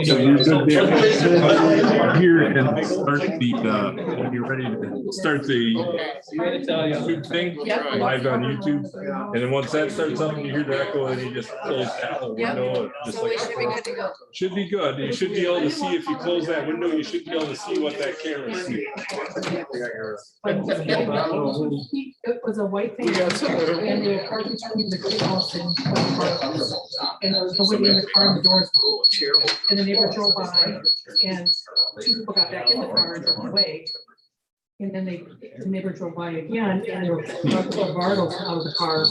So you're good there. Here and start the when you're ready to start the YouTube thing live on YouTube, and then once that starts up and you hear the echo, then you just close that whole window. Just So like we should be good to go. should be good. You should be able to see if you close that window. You should be able to see what that camera sees. It was a white thing. And they were parked between the house and there was nobody in the car and the doors were open. And the neighbor drove by and two people got back in the car and drove away. And then the neighbor drove by again and there were Bartles out of the car,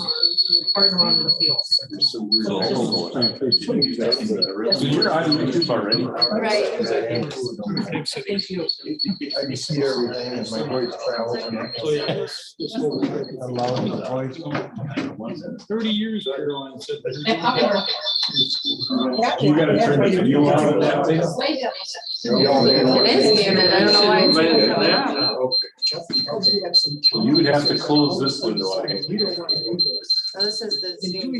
farting around in the field. So you're on YouTube already. Right. Thank you. I can see everything and my voice travels. 30 years, Caroline said. You gotta turn the video on that thing. It is muted. I don't know why it's muted. You would have to close this window. I think. So this is the Zoom.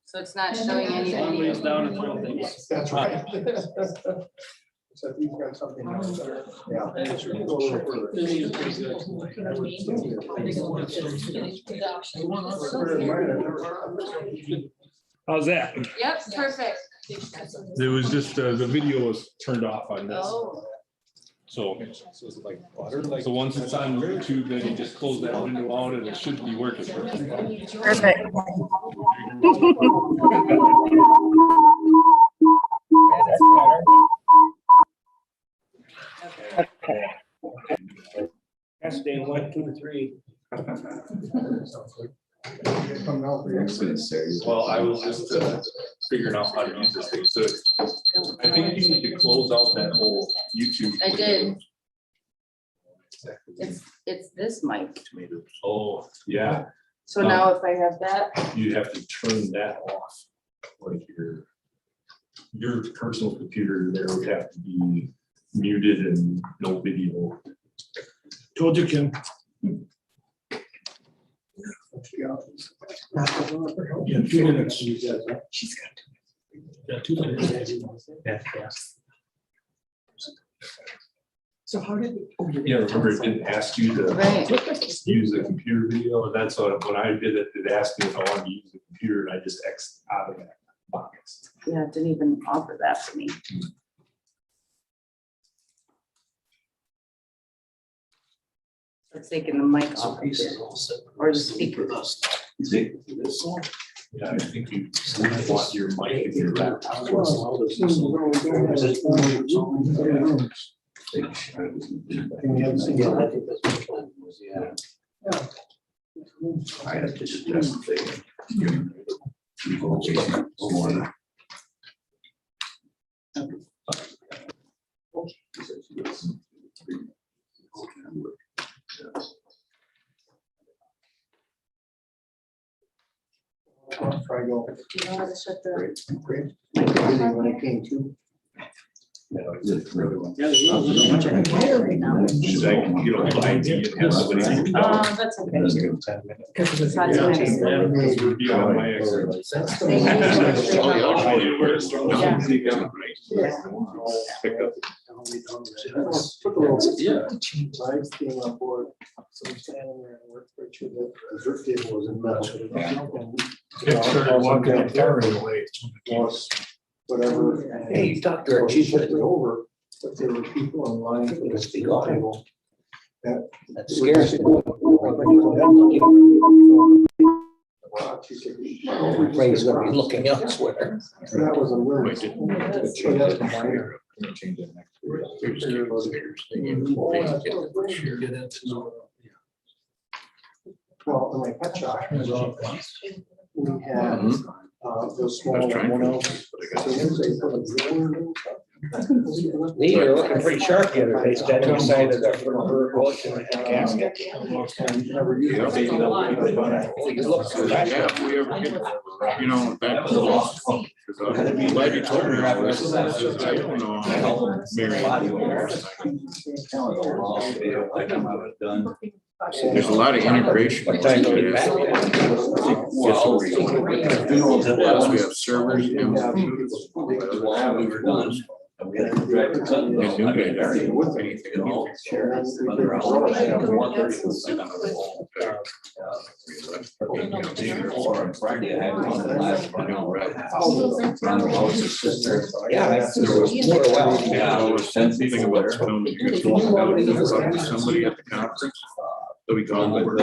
So it's not showing any video. That's right. So if you've got something else there, yeah. How's that? Yep, perfect. It was just the video was turned off on this. Oh. So once it's on YouTube, then you just close that window out and it should be working. Perfect. Testing 1, 2, 3. Well, I was just figuring out how to use this thing. So I think you need to close out that whole YouTube. I did. It's this mic. Oh, yeah. So now if I have that, You have to turn that off. Like your personal computer there would have to be muted and no video. Told you, Kim. Yeah, 2 minutes. She's got Yeah, 2 minutes. So how did? Yeah, remember it didn't ask you to right. use the computer video, and that's what, when I did it, it asked me if I wanted to use the computer, and I just X'd out of that box. Yeah, it didn't even offer that to me. It's taking the mic off of it, or the speaker. Yeah, I think you want your mic in your laptop. I have to suggest that. Try go. Do you know how to shut the? Great. When I came to. Oh, that's okay. Should I get on the ID and have somebody? That's okay. We're beyond my expertise. Pick up. Lights came on board. So I'm standing there and worked for sure that the dirt table was in metal. Walking the car away. Whatever. Hey, you talked to our chief. Shipped it over, but there were people in line for the speak table. That scares me. Everybody's gonna be looking elsewhere. That was a little. Well, in my pet shop, we had those small. Lee, you're looking pretty sharp the other day, standing beside of the bush and the casket. You look professional. You know, back to the law. Lady told me, I don't know. Mary. There's a lot of integration. What time do we Yes, back? Plus we have servers and Yeah, that's, there was more well. Yeah, I was thinking about filming, you guys going down and talk to somebody at the conference. So we call them over.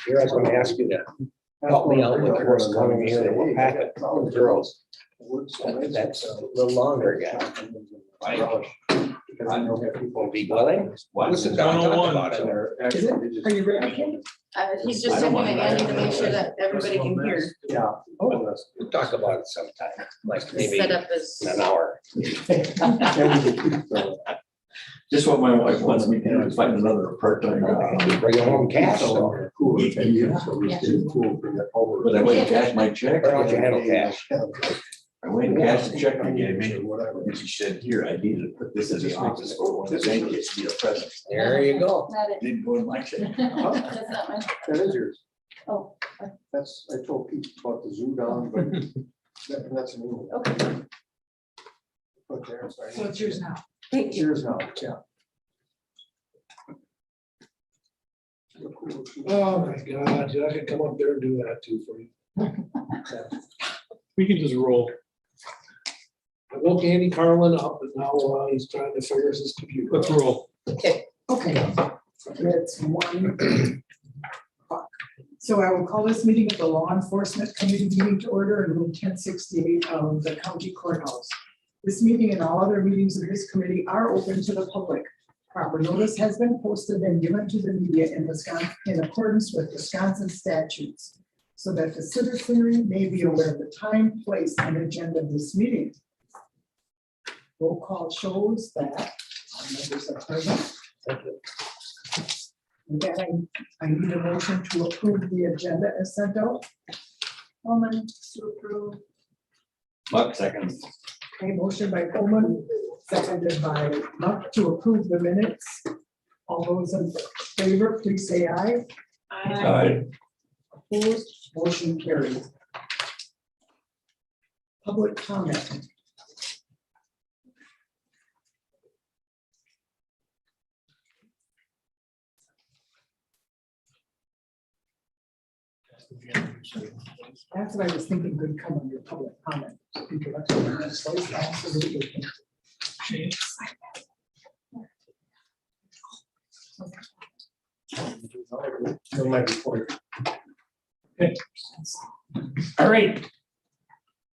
You're I was gonna ask you to help me out with what's coming here in Waupaca, girls. That's a little longer, yeah. Won't be willing? What's the talk about it? Is it? Are you ready? He's just sending it Andy to make sure that everybody can hear. Yeah. We'll talk about it sometime, like The maybe setup is. an hour. Just what my wife wants me to do is find another part-time job. Bring home cash, though. But I went and cashed my check. Why don't you handle cash? I went and cashed the check they gave me, and she said, here, I need to put this in the office for one of the grandkids to be a present. There you go. Didn't go in my check. That's not mine. That is yours. Oh, That's, I told Pete about the zoo down, but that's a new one. okay. Put there, sorry. So it's yours now. Thank It's you. yours now, yeah. Oh my God, I could come up there and do that too for you. We can just roll. I woke Andy Carlin up and now he's trying to figure his computer. Let's roll. Okay. It's 1. So I will call this meeting of the Law Enforcement Committee meeting to order in room 1068 of the county courthouse. This meeting and all other meetings of this committee are open to the public. Proper notice has been posted and given to the media in Wisconsin in accordance with Wisconsin statutes, so that the citizenry may be aware of the time, place, and agenda of this meeting. Roll call shows that members are present. And then I need a motion to approve the agenda as sent out. Coleman to approve. Buck seconds. A motion by Coleman, seconded by Muck to approve the minutes. All those in favor, please say aye. Aye. Opposed, motion carries. Public comment. That's what I was thinking could come under public comment. Absolutely. All right.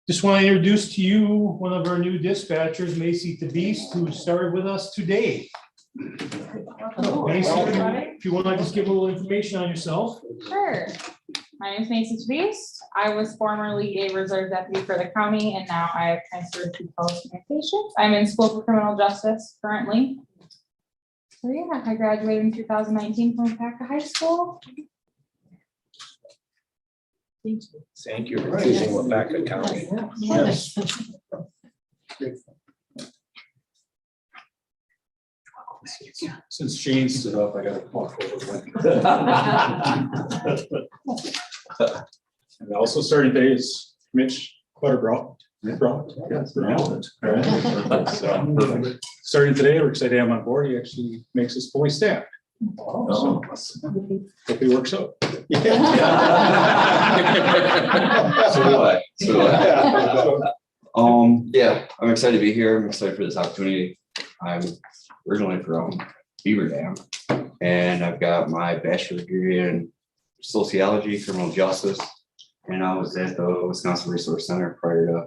Just want to introduce to you one of our new dispatchers, Macy DeBeast, who started with us today. Macy, if you want to just give a little information on yourself. Sure. My name is Macy Beast. I was formerly a reserve deputy for the county, and now I have transferred to public communications. I'm in school for criminal justice currently. So yeah, I graduated in 2019 from Waupaca High School. Thank you for choosing Waupaca County. Yes. Since Shane stood up, I gotta walk over. And also starting today is Mitch Clutterbrough. Starting today, we're excited to have him on board. He actually makes us fully staffed. So, hope he works out. Yeah, I'm excited to be here. I'm excited for this opportunity. I'm originally from Beaver Dam, and I've got my bachelor's degree in sociology, criminal justice, and I was at the Wisconsin Resource Center prior to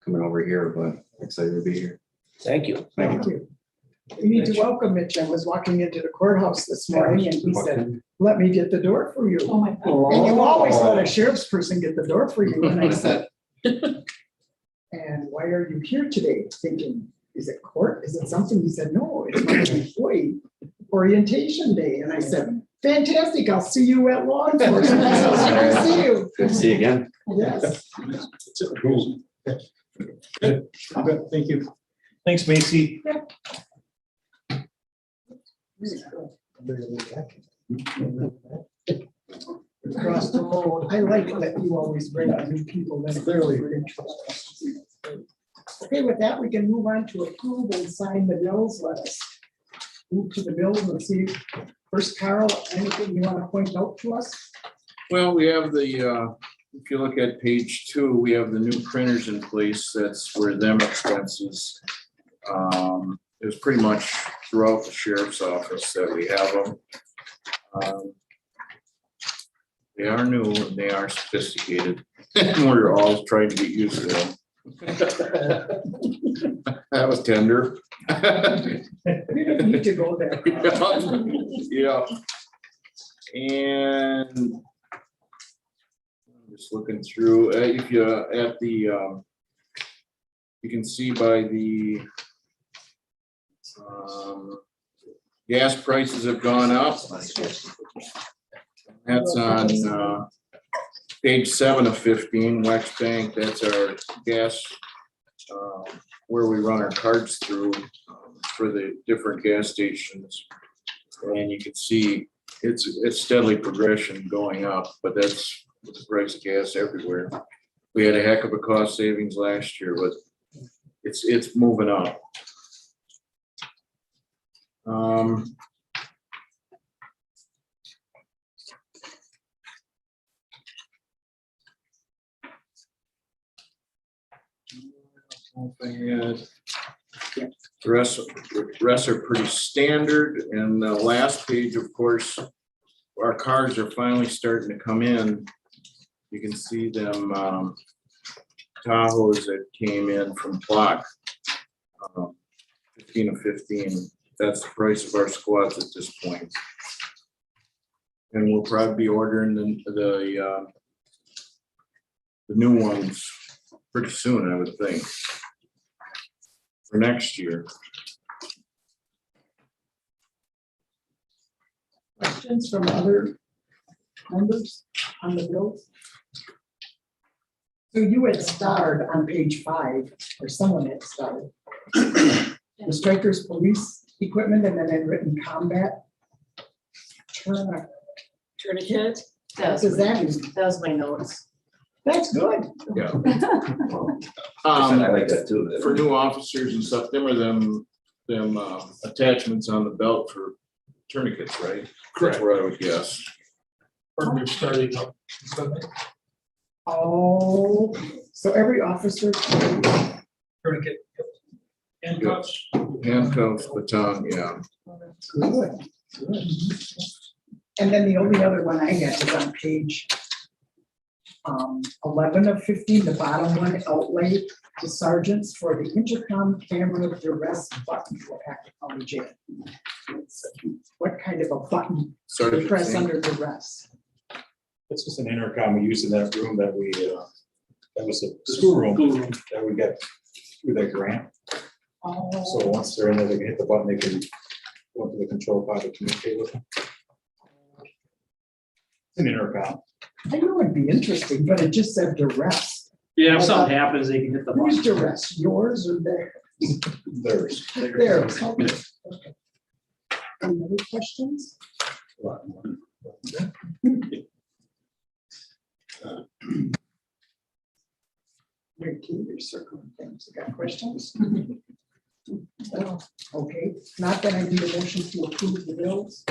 coming over here, but excited to be here. Thank you. Thank you. We need to welcome Mitch. I was walking into the courthouse this morning and he said, let me get the door for you. Oh my God. And you always let a sheriff's person get the door for you. And I said, and why are you here today? Thinking, is it court? Is it something? He said, no, it's my employee orientation day. And I said, fantastic. I'll see you at law enforcement. So it's good to see you. Good to see you again. Yes. Good, thank you. Thanks, Macy. Across the road. I like that you always bring out new people. That's clearly interesting. Okay, with that, we can move on to approve and sign the bills. Let us move to the bills and see. First, Carl, anything you want to point out to us? Well, we have the, if you look at page 2, we have the new printers in place. That's where them expenses. It was pretty much throughout the sheriff's office that we have them. They are new and they are sophisticated. We're all trying to get used to them. That was tender. We didn't need to go there. Yeah. And I'm just looking through, if you at the, you can see by the gas prices have gone up. That's on page 7 of 15, Wex Bank. That's our gas, where we run our cards through for the different gas stations. And you can see it's steadily progression going up, but that's with the price of gas everywhere. We had a heck of a cost savings last year, but it's moving up. The rest are pretty standard, and the last page, of course, our cars are finally starting to come in. You can see them Tahoes that came in from Block, 15 of 15. That's the price of our squads at this point. And we'll probably be ordering the new ones pretty soon, I would think, for next year. Questions from other members on the bills? So you had starred on page 5, or someone had starred. The strikers police equipment and then in written combat. Tourniquet. What does that mean? That was my notes. That's good. Yeah. I like that too. For new officers and stuff, them are them attachments on the belt for tourniquets, right? That's where I would guess. Or they're starting up. Oh, so every officer. Tourniquet. Handcuffs. Handcuffs, baton, yeah. Good. And then the only other one I had is on page 11 of 15, the bottom one, outlay to sergeants for the intercom camera duress button for Waupaca County Jail. What kind of a button to Sergeant press thing. under duress? It's just an intercom we used in that room that we, that was the schoolroom that we got through that grant. Oh, So once they're in there, they can hit the button, they can go into the control pod to communicate with them. It's an intercom. I know it'd be interesting, but it just said duress. Yeah, if something happens, they can hit the Whose button. duress, yours or theirs? Theirs. Theirs, okay. Any other questions? Very keen, you're circling things. You got questions? Okay, not that I need a motion to approve the bills.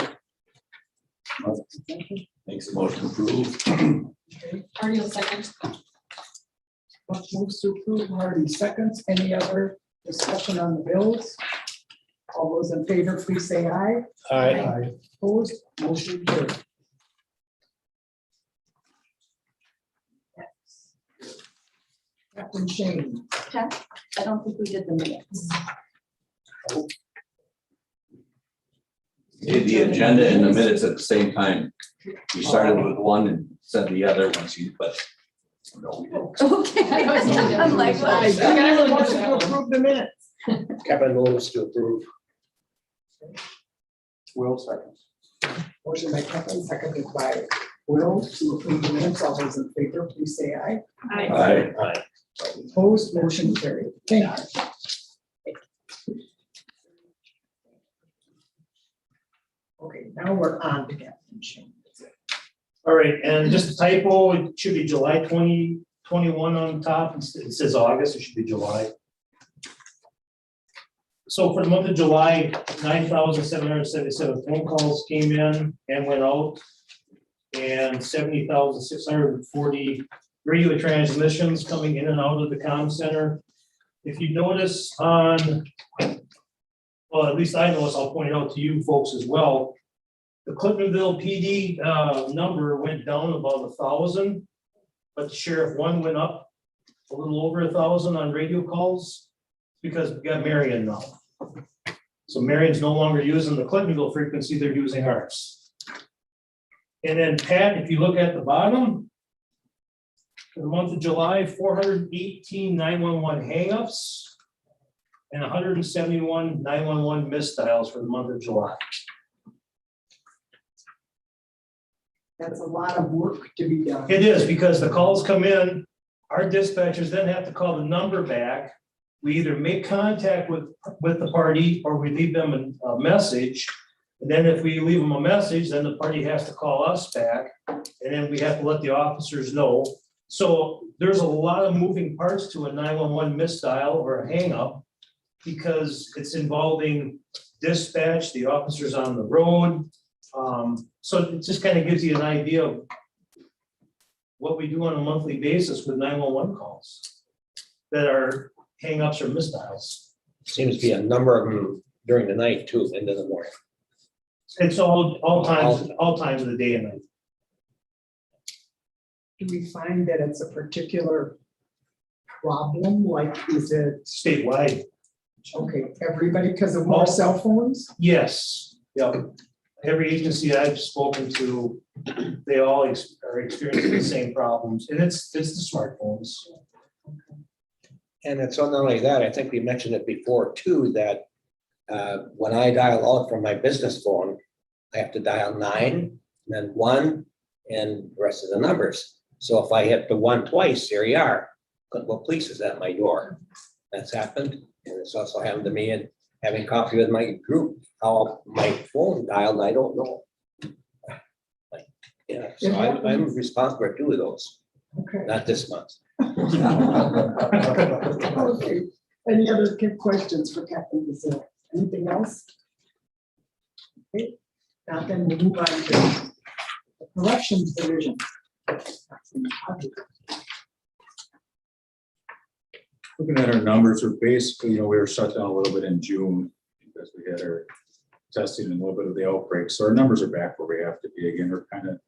Makes a motion to approve. Okay, Artie will second. Buck moves to approve, Hardy seconds. Any other discussion on the bills? All those in favor, please say aye. Aye. Opposed, motion carried. Captain Shane. I don't think we did the minutes. Did the agenda and the minutes at the same time. You started with one and said the other once you, but. No, we didn't. Okay, I'm like, Aye. what? Can I have a motion to approve the minutes? Kevin moves to approve. Will seconds. Motion by Kevin, seconded by Will to approve the minutes. All those in favor, please say aye. Aye. Opposed, motion carried. Thank you. Okay, now we're on to Captain Shane. All right, and just a typo, it should be July 2021 on top. It says August, it should be July. So for the month of July, 9,777 phone calls came in and went out. And 70,640 radio transmissions coming in and out of the comm center. If you notice on, well, at least I noticed, I'll point it out to you folks as well. The Cliftonville PD number went down about 1,000, but the sheriff one went up a little over 1,000 on radio calls because we got Marion now. So Marion's no longer using the Cliftonville frequency, they're using ours. And then Pat, if you look at the bottom, for the month of July, 418 911 hangups and 171 911 missed dials for the month of July. That's a lot of work to be done. It is because the calls come in, our dispatchers then have to call the number back. We either make contact with the party or we leave them a message. And then if we leave them a message, then the party has to call us back, and then we have to let the officers know. So there's a lot of moving parts to a 911 misdial or a hang up because it's involving dispatch, the officers on the road. So it just kind of gives you an idea of what we do on a monthly basis with 911 calls that are hang ups or misdials. Seems to be a number of them during the night too, into the morning. It's all times of the day and night. Do we find that it's a particular problem? Like, is it, Statewide, okay, everybody because of more cell phones? yes, yep. Every agency I've spoken to, they all are experiencing the same problems, and it's the smartphones. And it's not only that, I think we mentioned it before too, that when I dial out from my business phone, I have to dial 9, then 1, and the rest of the numbers. So if I hit the 1 twice, here you are. Well, police is at my door. That's happened. And it's also happened to me in having coffee with my group. How my phone dialed, I don't know. Yeah, so I'm responsible for 2 of those, Okay. not this month. Okay. Any other questions for Captain Brazil? Anything else? Okay, now then we move on to the corrections division. Looking at our numbers, we're basically, we were shut down a little bit in June because we had our testing and a little bit of the outbreak. So our numbers are back where we have to be again. We're kind of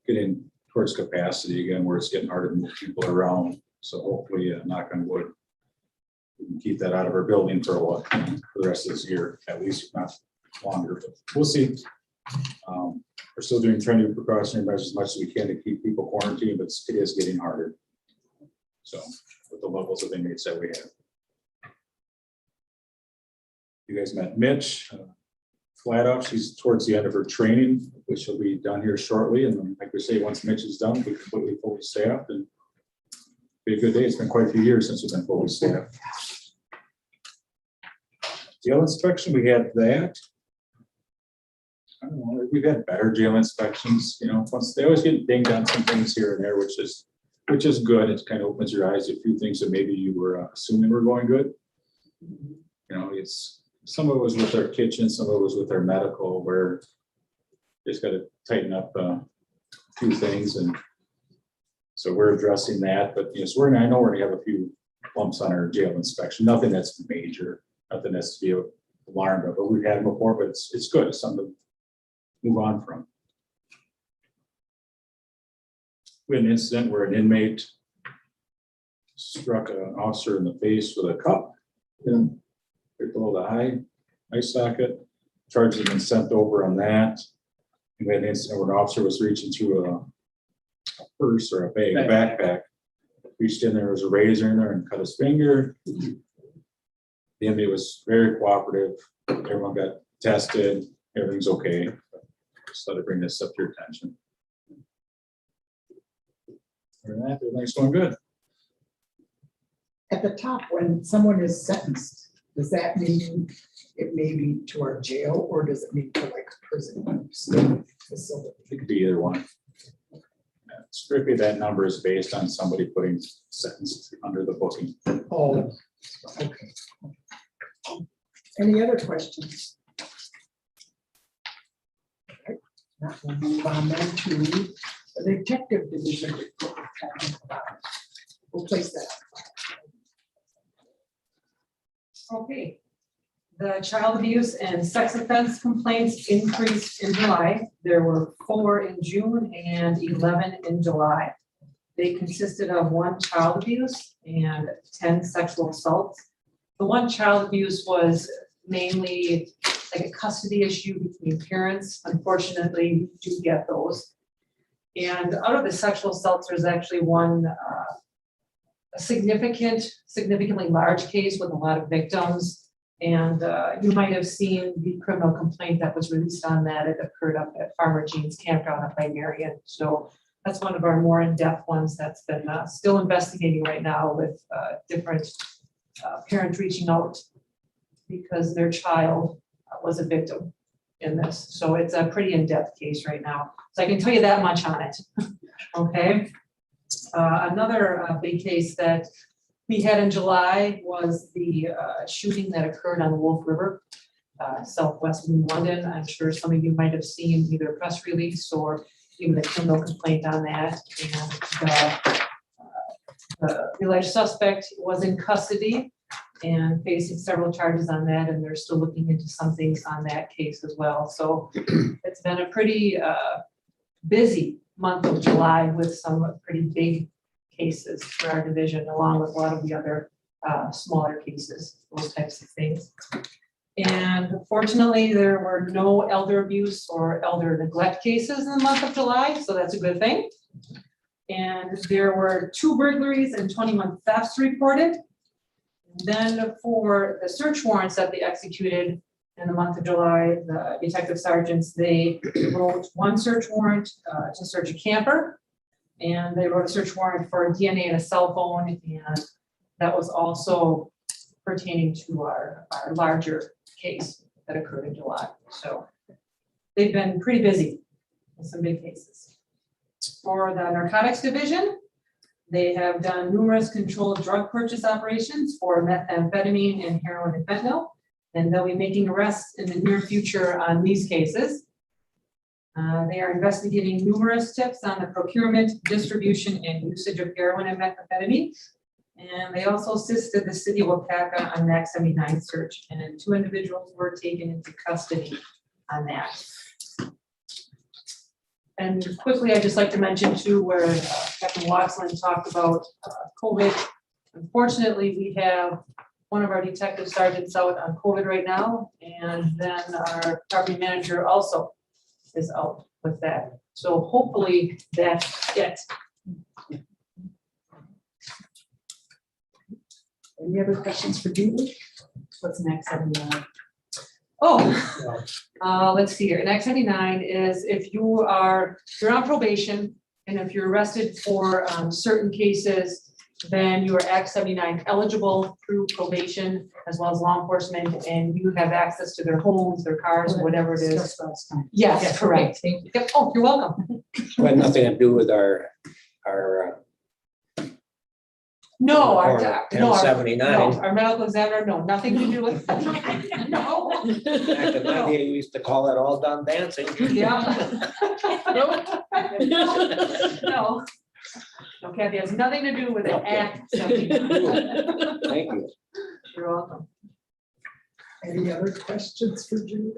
getting towards capacity again, where it's getting harder to move people around. So hopefully, knock on wood, we can keep that out of our building for a while, for the rest of this year, at least if not longer, but we'll see. We're still trying to do precautionary measures as much as we can to keep people quarantined, but it is getting harder. So with the levels of inmates that we have. You guys met Mitch, flat out, she's towards the end of her training, which will be done here shortly. And then, like we say, once Mitch is done, we're completely fully staffed and be a good day. It's been quite a few years since we've been fully staffed. Jail inspection, we had that. I don't know, we've had better jail inspections, once they always get dinged on some things here and there, which is good. It kind of opens your eyes to a few things that maybe you were assuming were going good. It's some of it was with our kitchen, some of it was with our medical, where just got to tighten up a few things, and so we're addressing that. But I know we're gonna have a few bumps on our jail inspection. Nothing that's major, nothing that's to be alarmed of. But we've had them before, but it's good. It's something to move on from. We had an incident where an inmate struck an officer in the face with a cup, right below the eye socket. Charges have been sent over on that. And we had an incident where an officer was reaching through a purse or a bag, a backpack. Reached in, there was a razor in there and cut his finger. The inmate was very cooperative. Everyone got tested. Everything's okay. Just thought I'd bring this up to your attention. Other than that, everything's going good. At the top, when someone is sentenced, does that mean it may be to our jail or does it mean to like a prison facility? It could be either one. Strictly, that number is based on somebody putting sentence under the booking. Oh, okay. Any other questions? Okay, now we'll move on then to the detective division report. We'll place that. Okay. The child abuse and sex offense complaints increased in July. There were 4 in June and 11 in July. They consisted of 1 child abuse and 10 sexual assaults. The 1 child abuse was mainly like a custody issue between parents. Unfortunately, we do get those. And out of the sexual assaults, there's actually one a significantly large case with a lot of victims. And you might have seen the criminal complaint that was released on that. It occurred up at Farmer Jean's campground up by Marion. So that's one of our more in-depth ones that's been still investigating right now with different parents reaching out because their child was a victim in this. So it's a pretty in-depth case right now. So I can tell you that much on it. Okay. Another big case that we had in July was the shooting that occurred on Wolf River, southwest of London. I'm sure some of you might have seen either a press release or even a criminal complaint on that. And the alleged suspect was in custody and facing several charges on that, and they're still looking into some things on that case as well. So it's been a pretty busy month of July with some pretty big cases for our division, along with a lot of the other smaller cases, those types of things. And fortunately, there were no elder abuse or elder neglect cases in the month of July, so that's a good thing. And there were 2 burglaries and 21 thefts reported. Then for the search warrants that they executed in the month of July, the detective sergeants, they wrote 1 search warrant to search a camper. And they wrote a search warrant for DNA in a cell phone, and that was also pertaining to our larger case that occurred in July. So they've been pretty busy with some big cases. For the narcotics division, they have done numerous controlled drug purchase operations for methamphetamine and heroin and fentanyl, and they'll be making arrests in the near future on these cases. They are investigating numerous tips on the procurement, distribution, and usage of heroin and methamphetamine. And they also assisted the city of Waupaca on Max 79 search, and 2 individuals were taken into custody on that. And quickly, I'd just like to mention too, where Captain Watson talked about COVID. Unfortunately, we have one of our detective sergeants out on COVID right now, and then our property manager also is out with that. So hopefully that's it. Any other questions for Julie? What's next? Let's see here. Next 79 is if you're on probation, and if you're arrested for certain cases, then you are Act 79 eligible through probation as well as law enforcement, and you have access to their homes, their cars, whatever it is. Yes, correct. Thank you. Yep. Oh, you're welcome. It had nothing to do with our No, our Or no, 1079. our medical examiner, no, nothing to do with that. No. back in my day, we used to call it all done dancing. Yeah. No. Okay, it has nothing to do with the Act 79. Thank you. You're welcome. Any other questions for Julie?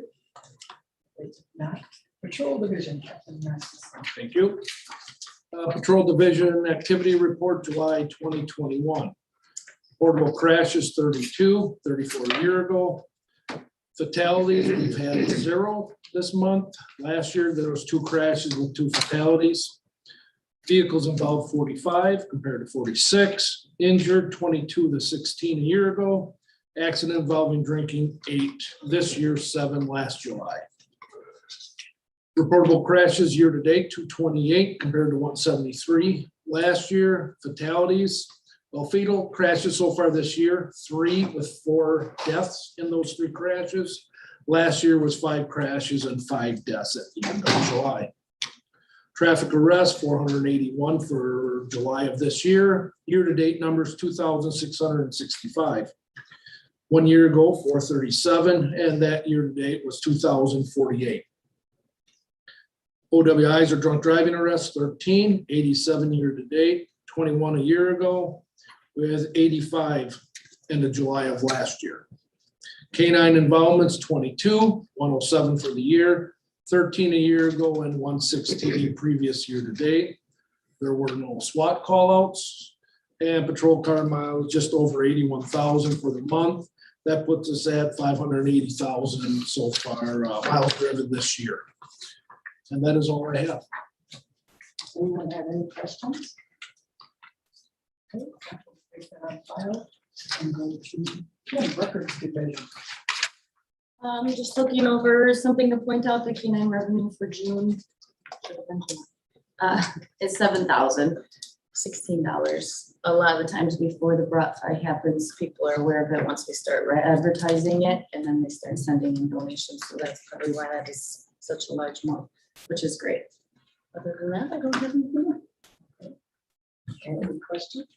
If not, Patrol Division, Captain Rasmussen. Thank you. Patrol Division Activity Report, July 2021. Reportable crashes 32, 34 a year ago. Fatalities, we've had 0 this month. Last year, there was 2 crashes with 2 fatalities. Vehicles involved 45 compared to 46. Injured 22 to 16 a year ago. Accident involving drinking 8 this year, 7 last July. Reportable crashes year to date, 228 compared to 173 last year. Fatalities, Well, fatal crashes so far this year, 3 with 4 deaths in those 3 crashes. Last year was 5 crashes and 5 deaths at the end of July. Traffic arrests, 481 for July of this year. Year-to-date numbers, 2,665. 1 year ago, 437, and that year-to-date was 2,048. OWIs or drunk driving arrests, 13, 87 year-to-date, 21 a year ago, with 85 in the July of last year. Canine involvements, 22, 107 for the year, 13 a year ago, and 116 previous year-to-date. There were no SWAT callouts, and patrol car miles just over 81,000 for the month. That puts us at 580,000 so far miles driven this year. And that is all I have. Anyone have any questions? Okay, take that on file and go to records division. Just looking over something to point out, the canine revenue for June. Is $7,016. A lot of the times before the brought fight happens, people are aware of it once we start advertising it, and then they start sending in donations, so that's probably why that is such a large amount, which is great. Other than that, I don't have anything more. Okay, any questions?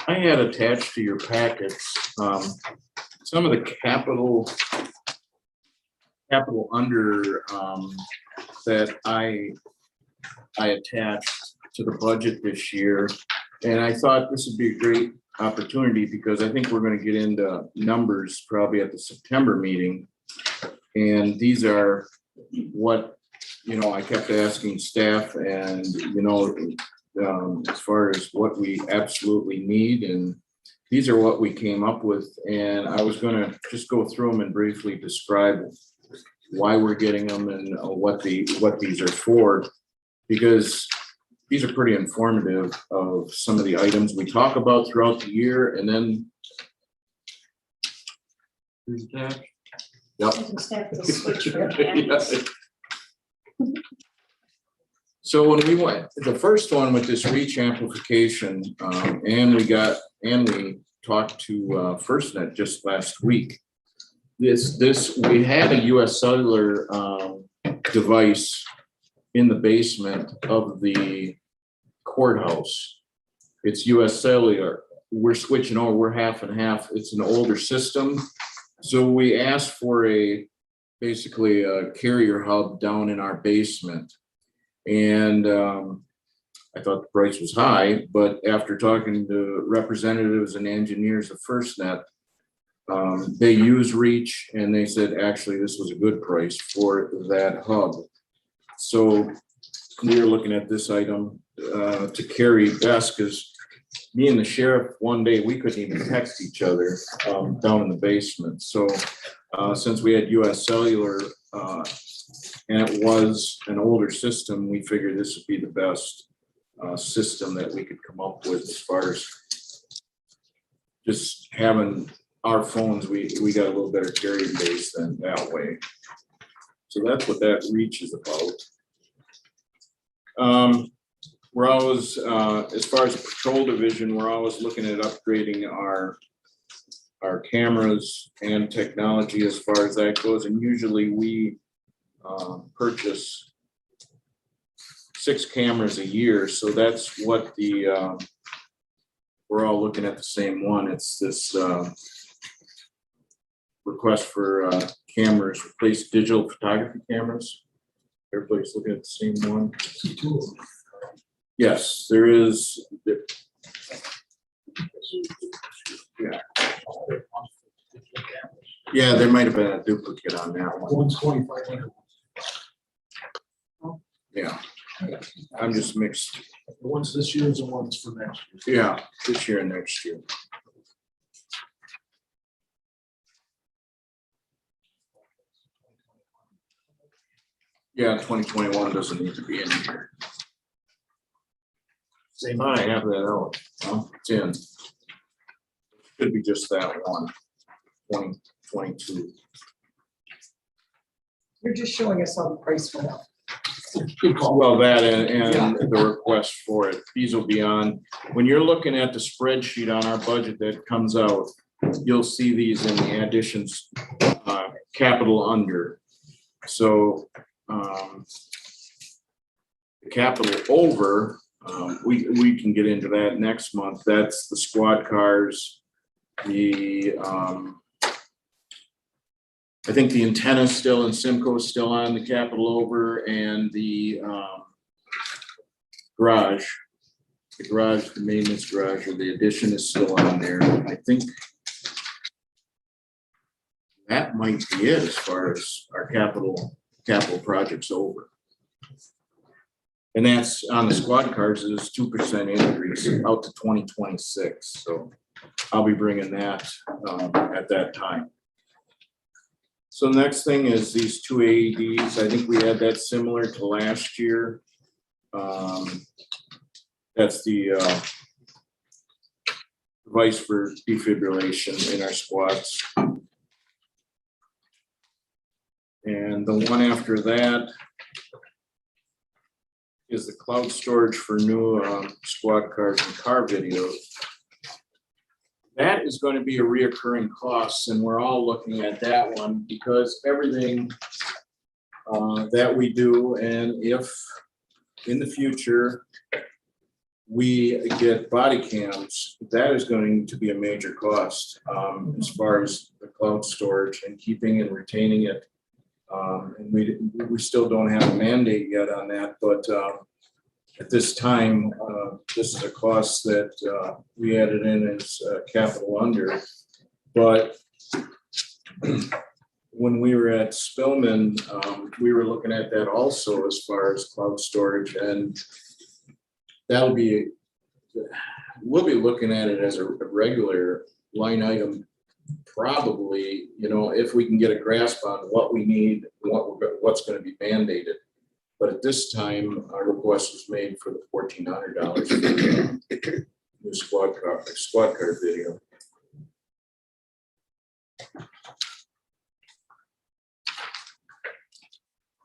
I had attached to your packets, some of the capital under, that I attached to the budget this year. And I thought this would be a great opportunity because I think we're gonna get into numbers probably at the September meeting. And these are what, I kept asking staff and, as far as what we absolutely need, and these are what we came up with. And I was gonna just go through them and briefly describe why we're getting them and what these are for, because these are pretty informative of some of the items we talk about throughout the year. And then here's that. Yep. So when we went, the first one with this reach amplification, and we talked to FirstNet just last week. We had a US Cellular device in the basement of the courthouse. It's US Cellular. We're switching over, we're half and half. It's an older system. So we asked for basically a carrier hub down in our basement. And I thought the price was high, but after talking to representatives and engineers of FirstNet, they use Reach, and they said, actually, this was a good price for that hub. So we were looking at this item to carry best, because me and the sheriff, one day, we couldn't even text each other down in the basement. So since we had US Cellular, and it was an older system, we figured this would be the best system that we could come up with as far as just having our phones. We got a little better carrying base than that way. So that's what that Reach is about. We're always, as far as patrol division, we're always looking at upgrading our cameras and technology as far as that goes. And usually we purchase 6 cameras a year. So that's what we're all looking at the same one. It's this request for cameras, replace digital photography cameras. Everybody's looking at the same one. Yes, there is. Yeah, there might have been a duplicate on that one. One's 2,500. Yeah, I'm just mixed. The ones this year and the ones for next year. Yeah, this year and next year. Yeah, 2021 doesn't need to be in here. Same, I have that out. Well, it's in. Could be just that one. 2022. You're just showing us how the price went up. Good call. Well, that and the request for it, these will be on, when you're looking at the spreadsheet on our budget that comes out, you'll see these in the additions, capital under. So, the capital over, we can get into that next month. That's the squad cars, the, I think the antenna's still and Simcoe's still on the capital over, and the garage. The garage, the maintenance garage, or the addition is still on there. I think that might be it as far as our capital projects over. And that's on the squad cars is 2% increase out to 2026. So I'll be bringing that at that time. So the next thing is these two AEDs. I think we had that similar to last year. That's the device for defibrillation in our squads. And the one after that is the cloud storage for new squad cars and car videos. That is going to be a reoccurring cost, and we're all looking at that one because everything that we do, and if in the future we get body cams, that is going to be a major cost as far as the cloud storage and keeping and retaining it. And we still don't have a mandate yet on that, but at this time, this is a cost that we added in as capital under. But when we were at Spillman, we were looking at that also as far as cloud storage, and we'll be looking at it as a regular line item. Probably, if we can get a grasp on what we need, what's going to be mandated. But at this time, our request was made for the $1,400 for the new squad car video.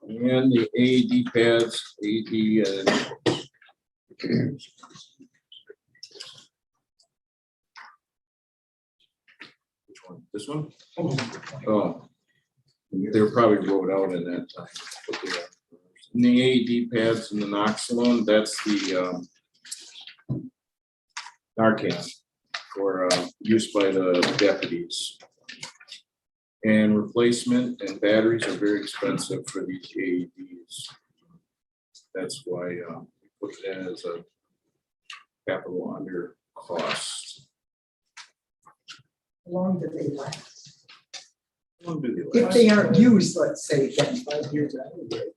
And the AED pads, which one? This one? Oh, they were probably wrote out in that time. And the AED pads and the Noxalone, that's the Narcan for use by the deputies. And replacement and batteries are very expensive for these AEDs. That's why we put it as a capital under cost. How long do they last? How long do they If last? they aren't used, let's say, then 5 years out of it.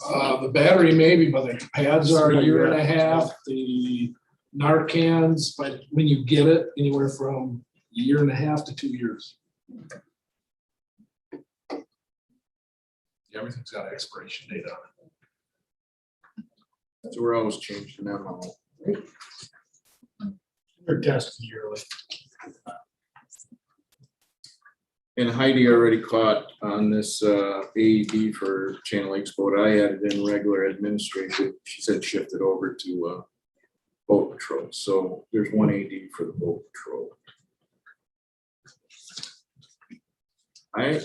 The battery maybe, but the pads are a year and a half, the Narcans, but when you get it, anywhere from a year and a half to 2 years. Everything's got an expiration date on it. So we're always changing them all. They're tested yearly. And Heidi already caught on this AED for Channel Lakes boat. I had it in regular administration. She said shift it over to boat patrol. So there's one AED for the boat patrol.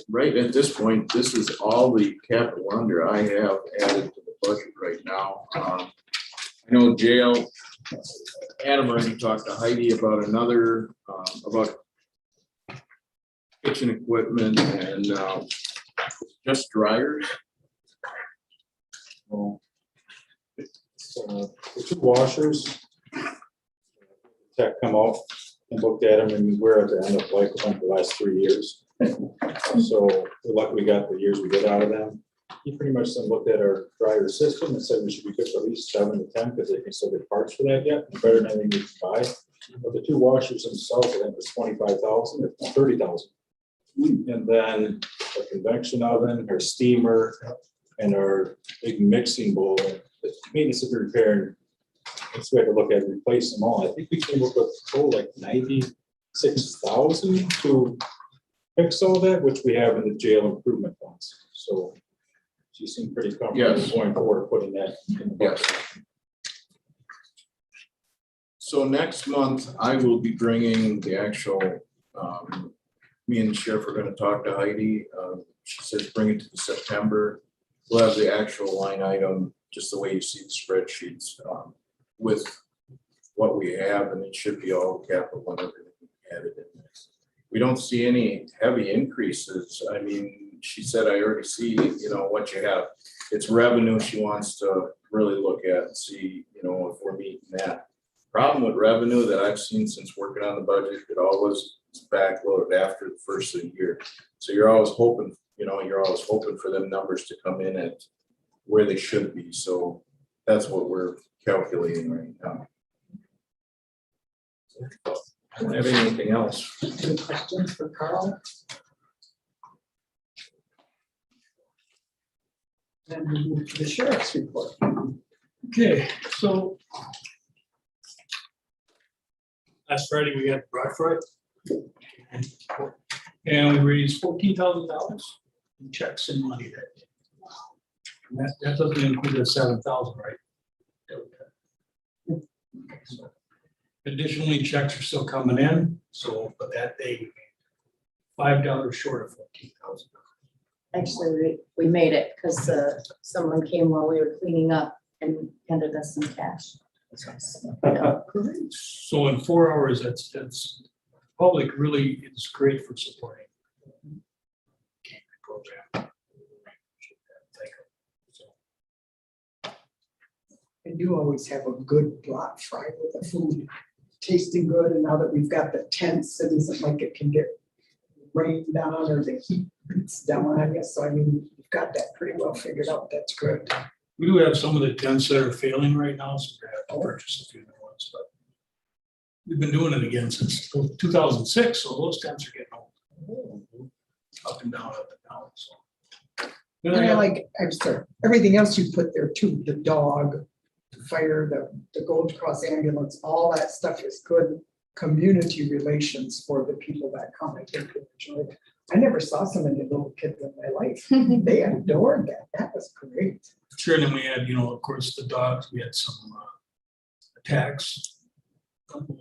Right at this point, this is all the capital under I have added to the budget right now. I know jail, Adam already talked to Heidi about another, about kitchen equipment and just dryers. Well, the 2 washers. Tech come out and looked at them, and we're at the end of life of them for the last 3 years. So we're lucky we got the years we get out of them. He pretty much then looked at our dryer system and said we should be good for at least 7 to 10 because they can still get parts for that yet, and better than anything we can buy. But the 2 washers themselves, I think it's 25,000, it's 30,000. And then a convection oven, our steamer, and our big mixing bowl. The maintenance of repair. That's we had to look at and replace them all. I think we came up with a total like 96,000 to fix all that, which we have in the jail improvement funds. So you seem pretty comfortable Yes. going forward, putting that in the budget. So next month, I will be bringing the actual, me and the sheriff are gonna talk to Heidi. She says bring it to the September. We'll have the actual line item, just the way you see the spreadsheets, with what we have, and it should be all capital and everything added in there. We don't see any heavy increases. I mean, she said, I already see, what you have. It's revenue she wants to really look at and see, if we're meeting that. Problem with revenue that I've seen since working on the budget, it always is backloaded after the first of the year. So you're always hoping for them numbers to come in at where they should be. So that's what we're calculating right now. I don't have anything else. Any questions for Carl? Then we move to the sheriff's report. Okay, so last Friday, we had Black Friday. And we raised $14,000 in checks and money that day. And that doesn't include the 7,000, right? So, additionally, checks are still coming in, so, but that day, we made $5 short of $14,000. Actually, we made it because someone came while we were cleaning up and handed us some cash. Yeah. So in 4 hours, that's public really is great for supporting program. And you always have a good Black Friday with the food tasting good, and now that we've got the tents, it isn't like it can get rained down or the heat beats down, I guess, so I mean, you've got that pretty well figured out, that's good. We do have some of the tents that are failing right now, so we have to purchase a few new ones, but we've been doing it again since 2006, so those tents are getting old. Up and down, so. And I like, I'm sorry, everything else you put there too, the dog, the fire, the Gold Cross ambulance, all that stuff is good community relations for the people that come. I think they enjoy it. I never saw so many little kids in my life. They adored that. That was great. Sure, and then we had, of course, the dogs, we had some attacks, a couple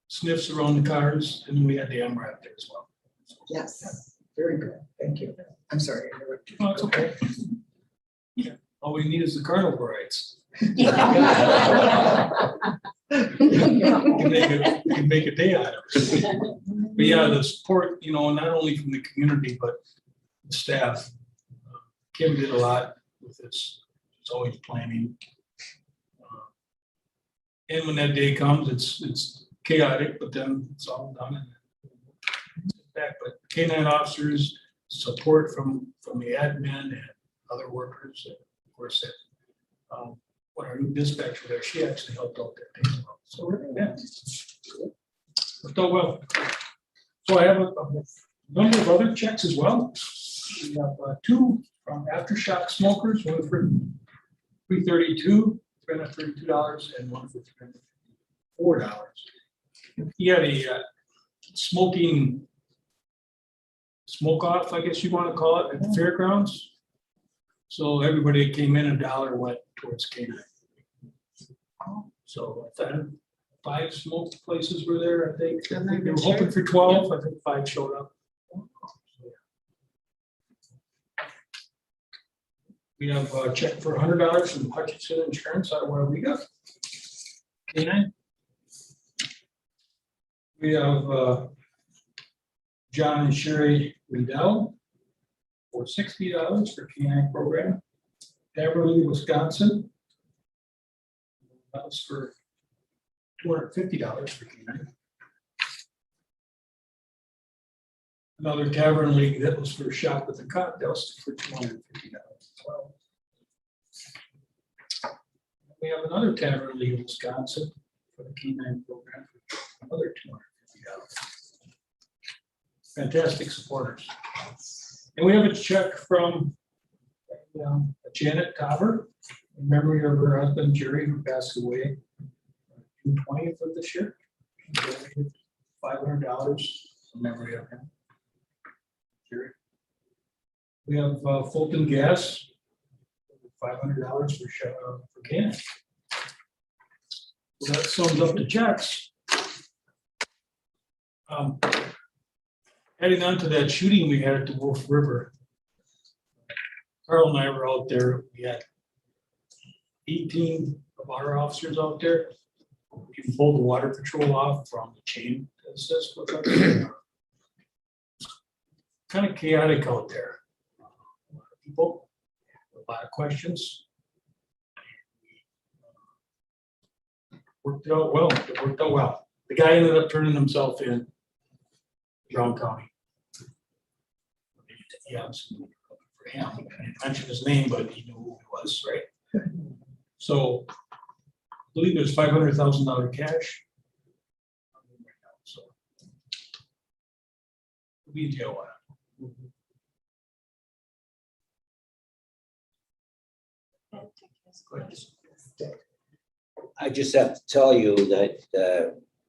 sniffs around the cars, and then we had the MRAP there as well. Yes, very good. Thank you. I'm sorry. I interrupted you. Oh, it's okay. Yeah, all we need is the carnival rides. We can make a day out of it. But yeah, the support, not only from the community, but the staff. Kim did a lot with this. It's always planning. And when that day comes, it's chaotic, but then it's all done. And it's back. But K-9 officers, support from the admin and other workers, and of course, when our new dispatcher there, she actually helped out that day as well. So yeah, worked out well. So I have a number of other checks as well. We have 2 from Aftershock Smokers, one for $332, $332, and one for $304. He had a smoking smoke off, I guess you want to call it, at the fairgrounds. So everybody that came in, $1 went towards K-9. So 5 smoke places were there, I think. I think they were hoping for 12. I think 5 showed up. We have a check for $100 from Hutchinson Insurance out of where we got. K-9. We have John and Sherry Riddell for $60 for K-9 program. Beverly, Wisconsin. That was for $250 for K-9. Another Tavern League, that was for Shop with a Cocktails for $250 as well. We have another Tavern League in Wisconsin for the K-9 program for another $250. Fantastic supporters. And we have a check from Janet Tauber in memory of her husband Jerry, who passed away June 20th of this year. She donated $500 in memory of him. Jerry. We have Fulton Gas, $500 for can. So that sums up the checks. Adding on to that shooting we had at the Wolf River. Carl and I were out there. We had 18 of our officers out there. We pulled the water patrol off from the chain that says what's up there. Kind of chaotic out there. A lot of people, a lot of questions. Worked it out well. It worked out well. The guy ended up turning himself in. Brown County. Yeah, for him. I didn't mention his name, but he knew who he was, right? So I believe there's $500,000 cash. So we'll be in jail on it. I just have to tell you that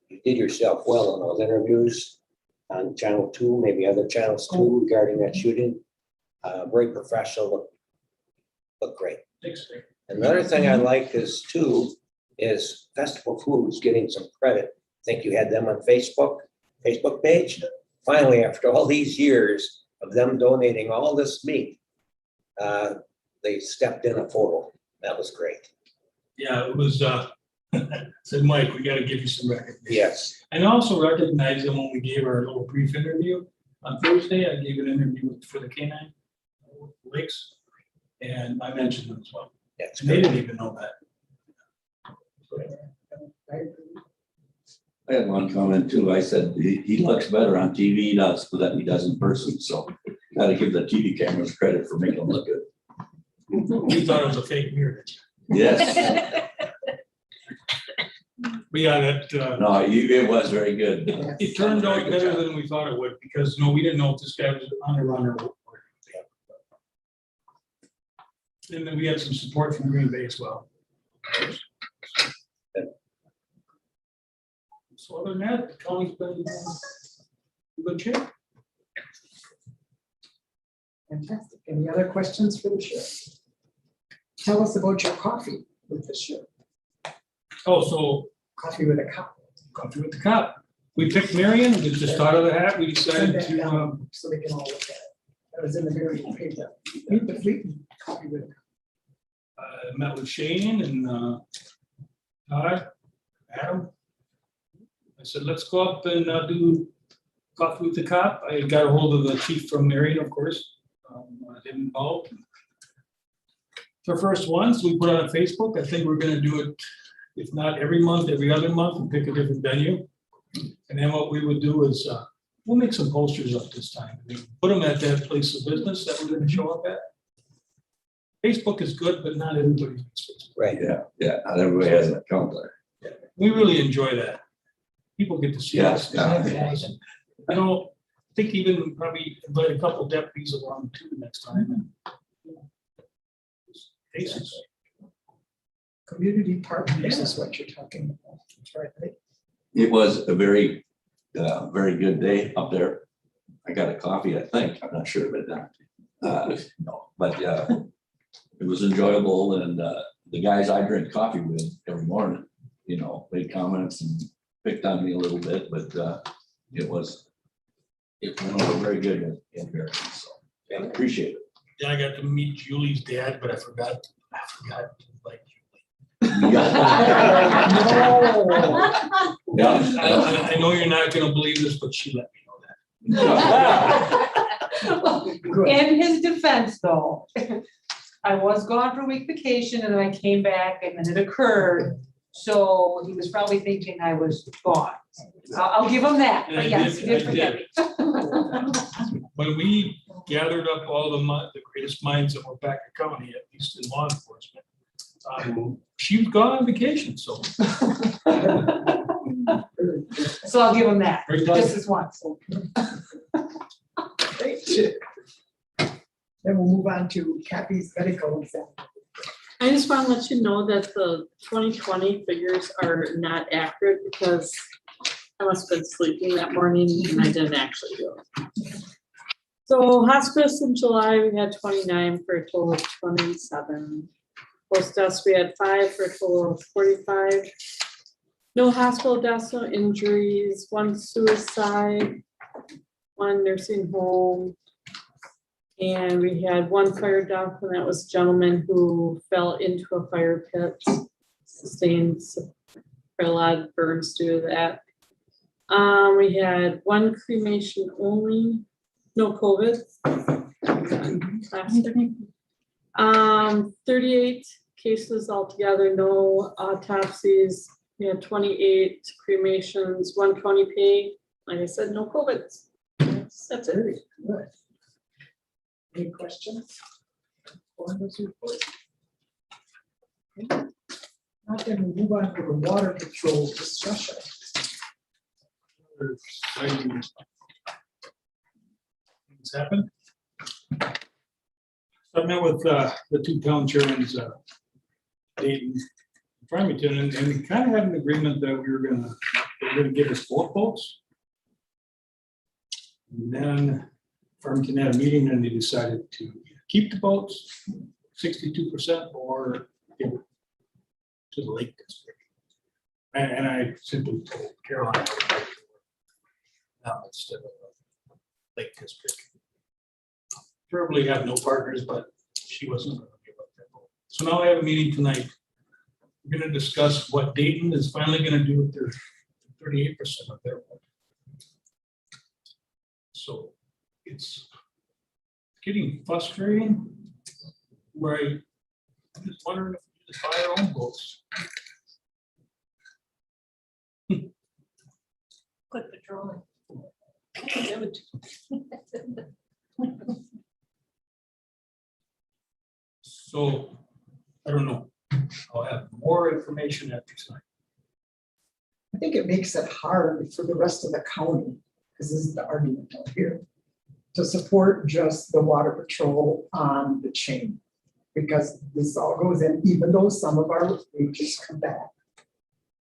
you did yourself well on those interviews on Channel 2, maybe other channels too, regarding that shooting. Very professional, look great. Thanks. Another thing I like is Festival Foods getting some credit. I think you had them on Facebook page. Finally, after all these years of them donating all this meat, they stepped in a photo. That was great. Yeah, it was, said, Mike, we gotta give you some recognition. Yes. And also recognize them when we gave our little brief interview on Thursday. I gave an interview for the Canine Lakes, and I mentioned them as well. That's And they good. didn't even know that. I had one comment too. I said, he looks better on TV than he does in person, so gotta give the TV cameras credit for making him look good. We thought it was a fake mirror. Yes. We got it. No, it was very good. It turned out better than we thought it would, because we didn't know if this guy was on a runner. And then we had some support from Green Bay as well. So other than that, the county's been in good shape. Fantastic. Any other questions for the sheriff? Tell us about your coffee with the sheriff. Oh, so Coffee with a cup. coffee with the cop. We picked Marion, we just out of the hat, we Send decided that to, down so they can all look at it. That was in the very paper. Meet the fleet and coffee with a cup. met with Shane and Todd, Adam. I said, let's go up and do coffee with the cop. I got a hold of the chief from Marion, of course. Him involved. The first one, so we put it on Facebook. I think we're gonna do it, if not every month, every other month, and pick a different venue. And then what we would do is, we'll make some posters up this time. We put them at that place of business that we're gonna show up at. Facebook is good, but not everybody uses Facebook. Right. Yeah, not everybody has an account there. We really enjoy that. People get to see us. Yes, I don't think even probably invite a couple deputies along too next time. Cases. Community partners is what you're talking about. That's right. It was a very good day up there. I got a coffee, I think, I'm not sure, but no, but it was enjoyable, and the guys I drink coffee with every morning, made comments and picked on me a little bit, but it went over very good in here, so I appreciate it. Then I got to meet Julie's dad, but I forgot to like Julie. Yeah. I know you're not gonna believe this, but she let me know that. In his defense, though, I was gone for a week vacation and then I came back and then it occurred. So he was probably thinking I was gone. I'll give him that, And but I yes, did- he did I forget did. me. When we gathered up all the greatest minds of Waupaca County, at least in law enforcement, she was gone on vacation, so. So I'll give him that, Very just this once. Great. Then we'll move on to Kathy's medical exam. I just want to let you know that the 2020 figures are not accurate because I must have been sleeping that morning and I didn't actually do it. So hospice in July, we had 29 for a total of 27. Post deaths, we had 5 for a total of 45. No hospital deaths, no injuries, 1 suicide, 1 nursing home. And we had 1 fire death, and that was a gentleman who fell into a fire pit, sustained a lot of burns due to that. We had 1 cremation only, no COVID. 38 cases altogether, no autopsies. We had 28 cremations, 1 county paid. Like I said, no COVID. That's it. Very good. Any questions? On this report? Okay. Now can we move on to the water patrol discussion? Things happened. So I met with the 2 town chairmen, Dayton, and Farmington, and we kind of had an agreement that we were gonna get us both boats. And then Farmington had a meeting and they decided to keep the boats, 62%, or give it to the Lake District. And I simply told Caroline now instead of Lake District. Probably have no partners, but she wasn't going to give up that vote. So now I have a meeting tonight. We're going to discuss what Dayton is finally going to do with their 38% of their vote. So it's getting frustrating. Where I'm just wondering if we just buy our own boats. Quit patrolling. So I don't know. I'll have more information after tonight. I think it makes it hard for the rest of the county, because this is the argument out here, to support just the water patrol on the chain. Because this all goes in, even though some of our wages come back.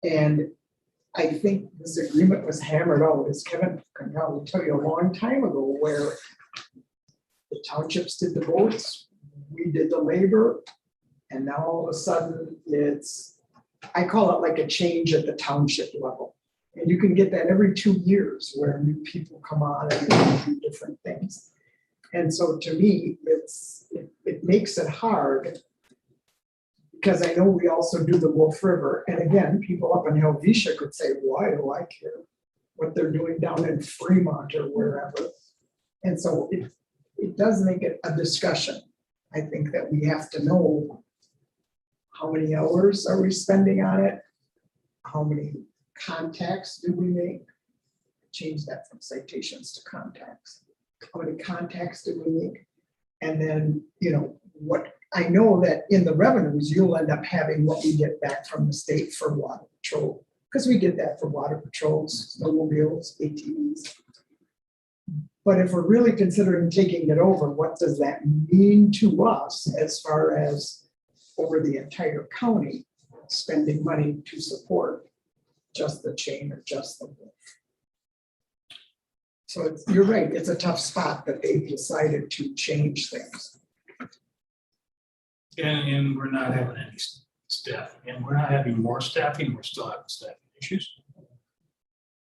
And I think this agreement was hammered out, as Kevin can probably tell you, a long time ago, where the townships did the votes, we did the labor, and now all of a sudden it's, I call it like a change at the township level. And you can get that every 2 years where new people come on and do different things. And so to me, it makes it hard, because I know we also do the Wolf River. And again, people up in Helvetia could say, why do I care what they're doing down in Fremont or wherever? And so it does make it a discussion. I think that we have to know how many hours are we spending on it? How many contacts do we make? Change that from citations to contacts. How many contacts do we make? And then, you know, what I know that in the revenues, you'll end up having what we get back from the state for water patrol, because we get that for water patrols, snowmobiles, ATVs. But if we're really considering taking it over, what does that mean to us as far as over the entire county spending money to support just the chain or just the wolf? So you're right, it's a tough spot that they've decided to change things. And we're not having any staff, and we're not having more staffing, we're still having staffing issues.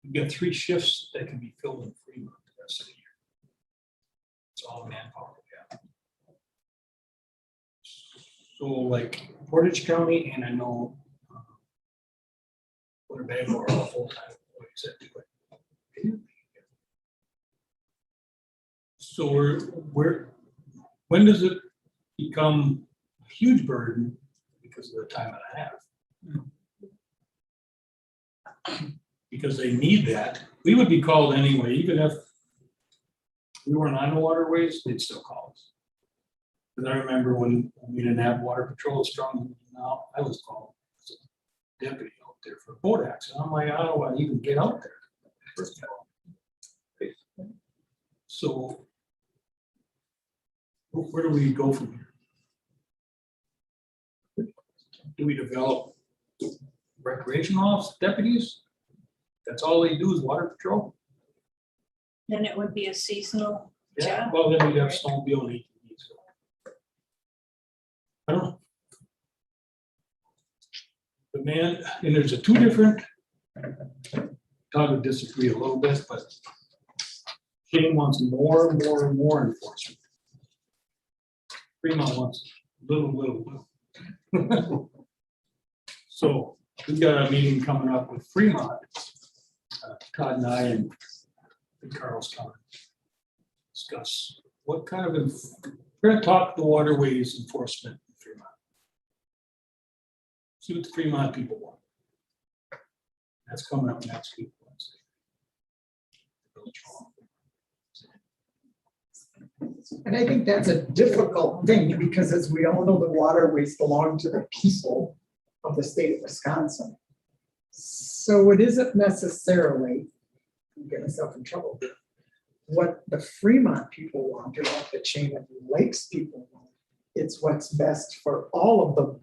We've got 3 shifts that can be filled in Fremont the rest of the year. It's all manpower we have. So like Portage County, and I know Winnebago are all full-time employees that do it. So we're, when does it become a huge burden because of the time and a half? Because they need that. We would be called anyway, even if we weren't on the waterways, they'd still call us. Because I remember when we didn't have water patrol as strong now, I was called as a deputy out there for a boat accident. I'm like, how do I even get out there? First of all. So where do we go from here? Do we develop recreational officer deputies? That's all they do is water patrol? Then it would be a seasonal Yeah, well, then we'd have snowmobile and ATVs. I don't know. But man, and there's two different, Todd would disagree a little bit, but Shane wants more and more and more enforcement. Fremont wants little. So we've got a meeting coming up with Fremont. Todd and I and Carl's coming. Discuss what kind of, we're gonna talk the waterways enforcement in Fremont. See what the Fremont people want. That's coming up next week. And I think that's a difficult thing because as we all know, the waterways belong to the people of the state of Wisconsin. So it isn't necessarily, I'm getting myself in trouble here, what the Fremont people want or what the Chain of Lakes people want. It's what's best for all of the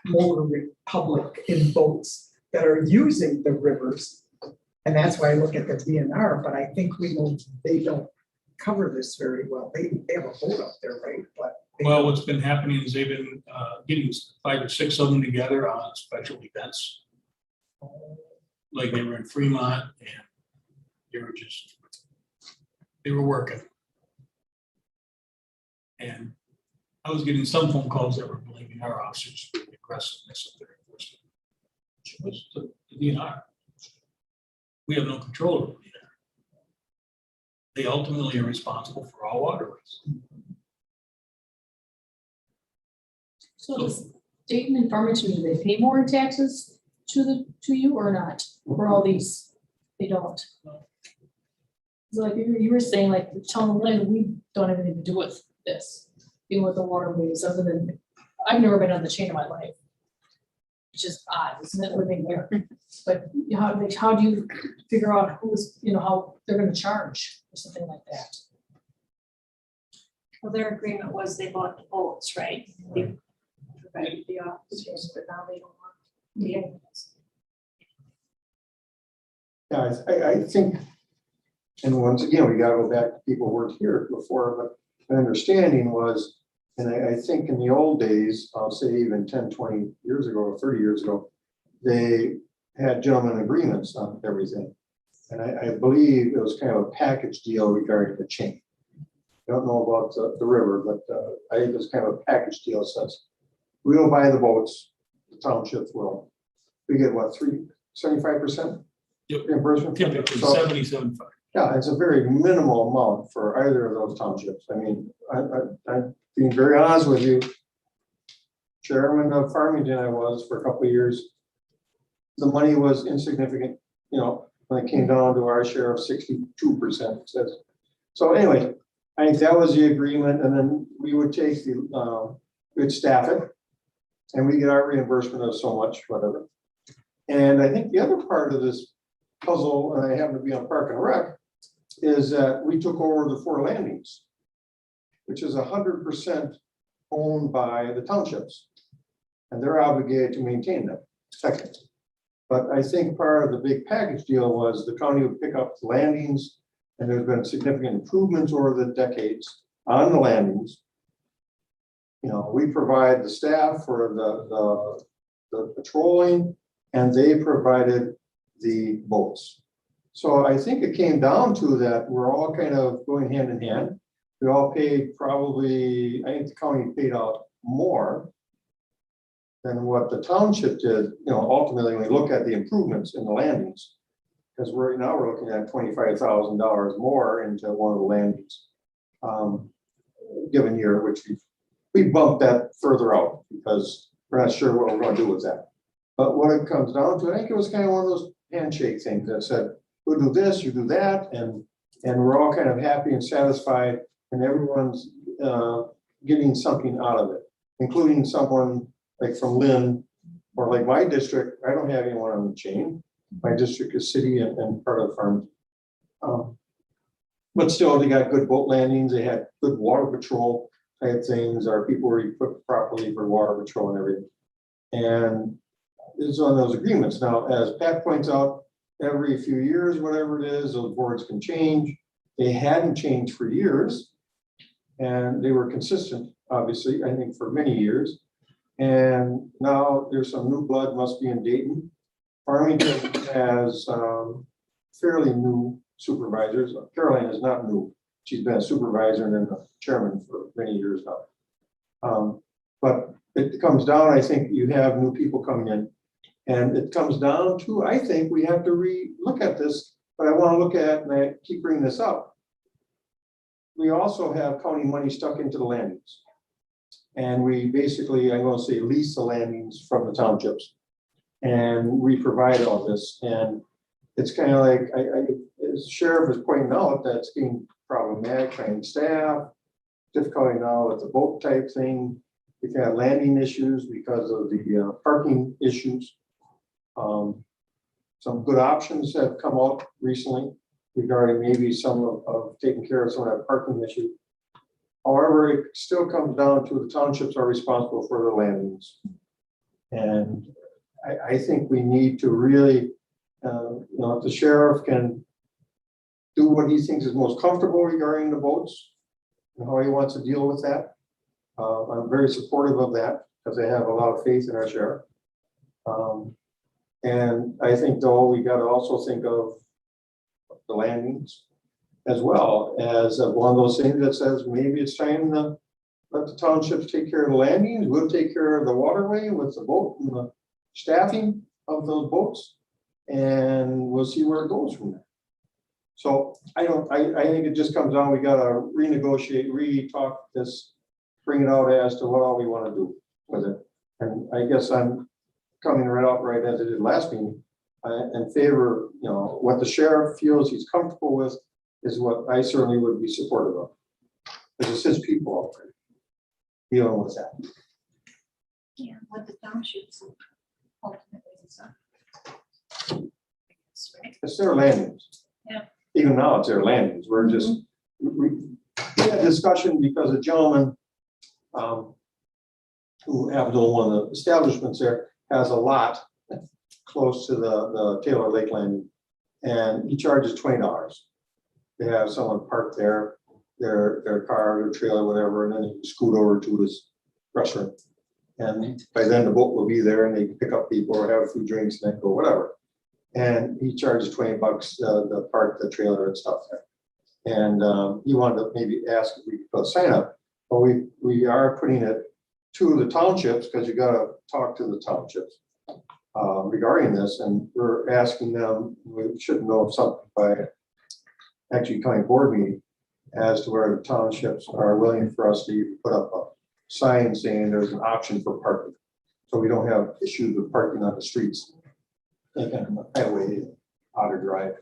motor public in boats that are using the rivers. And that's why I look at the DNR, but I think we know they don't cover this very well. They have a boat up there, right? But Well, what's been happening is they've been getting 5 or 6 of them together on special events. Like they were in Fremont and they were working. And I was getting some phone calls that were blaming our officers for the aggressiveness of their enforcement. Which was the DNR. We have no control over the DNR. They ultimately are responsible for all waterways. So does Dayton and Farmington, do they pay more in taxes to you or not? For all these, they don't. So like you were saying, like the town of Lynn, we don't have anything to do with this, dealing with the waterways, other than, I've never been on the chain in my life. Which is odd, isn't it, living here? But how do you figure out who's, how they're gonna charge or something like that? Well, their agreement was they bought the boats, right? They provided the officers, but now they don't want the ambulance. Yeah, I think, and once again, we gotta go back to people who weren't here before, but my understanding was, and I think in the old days, I'll say even 10, 20 years ago or 30 years ago, they had gentlemen agreements on everything. And I believe it was kind of a package deal regarding the chain. I don't know about the river, but I think it was kind of a package deal. Says we will buy the boats, the townships will. We get what, 75% reimbursement? Typically So, 77.5. yeah, it's a very minimal amount for either of those townships. I mean, I'm being very honest with you. Chairman of Farmington I was for a couple of years. The money was insignificant, when it came down to our share of 62%. So anyway, I think that was the agreement, and then we would take we'd staff it, and we get our reimbursement of so much, whatever. And I think the other part of this puzzle, and I happen to be on Park and Rec, is that we took over the 4 landings, which is 100% owned by the townships, and they're obligated to maintain them, technically. But I think part of the big package deal was the county would pick up the landings, and there's been significant improvements over the decades on the landings. We provide the staff for the patrolling, and they provided the boats. So I think it came down to that we're all kind of going hand in hand. We all paid probably, I think the county paid out more than what the township did, ultimately, when we look at the improvements in the landings. Because we're looking at $25,000 more into one of the landings given year, which we bumped that further out because we're not sure what we're going to do with that. But what it comes down to, I think it was kind of one of those handshake things that said, we'll do this, you do that, and we're all kind of happy and satisfied, and everyone's getting something out of it, including someone like from Lynn, or like my district. I don't have anyone on the chain. My district is city and part of the farm. But still, they got good boat landings. They had good water patrol type things. Our people were equipped properly for water patrol and everything. And it's on those agreements. Now, as Pat points out, every few years, whatever it is, those boards can change. They hadn't changed for years. And they were consistent, obviously, I think for many years. And now there's some new blood, must be in Dayton. Farmington has fairly new supervisors. Caroline is not new. She's been a supervisor and then a chairman for many years now. But it comes down, I think you have new people coming in. And it comes down to, I think we have to look at this, but I want to look at, and I keep bringing this up. We also have county money stuck into the landings. And we basically, I'm going to say, lease the landings from the townships. And we provide all this. And it's kind of like, as the sheriff is pointing out, that's being problematic, training staff, difficulty now with the boat type thing. We've had landing issues because of the parking issues. Some good options have come out recently regarding maybe some of taking care of some of that parking issue. However, it still comes down to the townships are responsible for the landings. And I think we need to really, if the sheriff can do what he thinks is most comfortable regarding the boats and how he wants to deal with that. I'm very supportive of that because I have a lot of faith in our sheriff. And I think though, we got to also think of the landings as well as one of those things that says maybe it's time to let the townships take care of the landings. We'll take care of the waterway with the boat and the staffing of those boats, and we'll see where it goes from there. So I think it just comes down, we got to renegotiate, re-talk this, bring it out as to what all we want to do with it. And I guess I'm coming right out right as I did last meeting, in favor, what the sheriff feels he's comfortable with is what I certainly would be supportive of. Because it's his people out there dealing with that. Yeah, what the townships ultimately decide. It's their landings. Yeah. Even now, it's their landings. We're just, we had a discussion because a gentleman who happens to own one of the establishments there has a lot close to the Taylor Lake landing, and he charges $20. They have someone park there, their car, their trailer, whatever, and then he can scoot over to his restaurant. And by then the boat will be there and they can pick up people or have a few drinks and then go whatever. And he charges $20 to park the trailer and stuff there. And he wanted to maybe ask if we could put a sign up, but we are putting it to the townships because you got to talk to the townships regarding this. And we're asking them, we should know something by actually county board meeting as to where the townships are willing for us to put up a sign saying there's an option for parking. So we don't have issues with parking on the streets. And the highway, Otter Drive.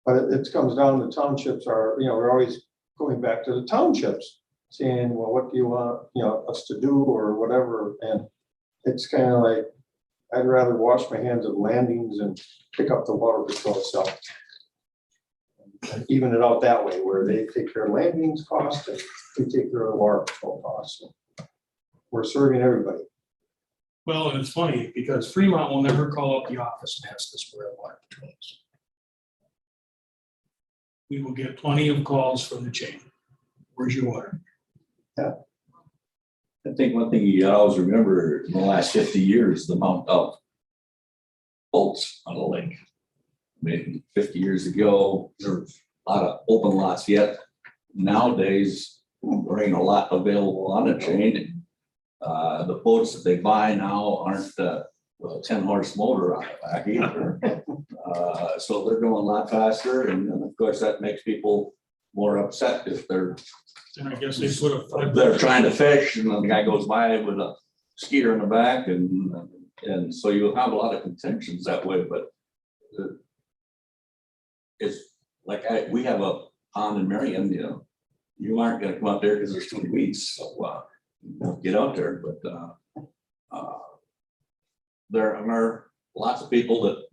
But it comes down to townships are, we're always going back to the townships saying, well, what do you want, us to do or whatever. And it's kind of like, I'd rather wash my hands of landings and pick up the water patrol itself. And even it out that way where they take care of landings costs and we take care of the water patrol costs. We're serving everybody. Well, and it's funny because Fremont will never call up the office and ask us where our water patrol is. We will get plenty of calls from the chain. Where's your water? Yeah. I think one thing you always remember in the last 50 years, the amount of boats on the lake. Maybe 50 years ago, there were a lot of open lots yet. Nowadays, there ain't a lot available on the chain. The boats that they buy now aren't with a 10-horse motor on the back either. So they're going a lot faster. And of course, that makes people more upset if they're And I guess they put a. they're trying to fish and the guy goes by with a skeeter in the back and so you have a lot of contentions that way, but it's like we have a pond in Marion, you aren't gonna come out there because there's too many weeds, so get out there, but there are lots of people that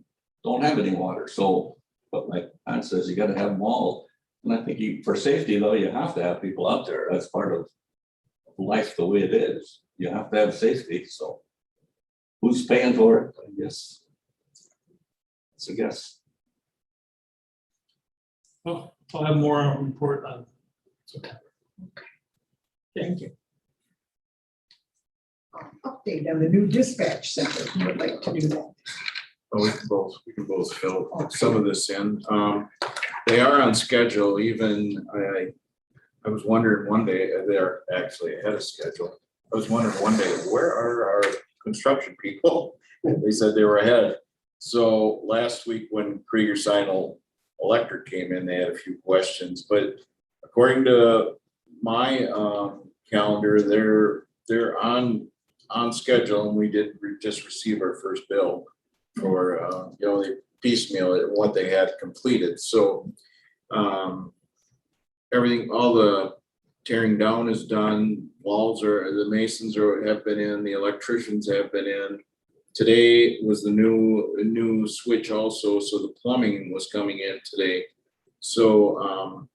don't have any water, so but like Pat says, you gotta have them all. And I think for safety though, you have to have people out there. That's part of life the way it is. You have to have safety. So who's paying for it? I guess. It's a guess. Well, I'll have more on report on. Thank you. Update on the new dispatch center, who would like to do that? Oh, we can both fill some of this in. They are on schedule, even I was wondering one day, they're actually ahead of schedule. I was wondering one day, where are our construction people? They said they were ahead. So last week when Krieger Sinal Electric came in, they had a few questions, but according to my calendar, they're on schedule, and we did just receive our first bill for the piecemeal at what they had completed. So everything, all the tearing down is done. Walls the masons have been in, the electricians have been in. Today was the new switch also, so the plumbing was coming in today. So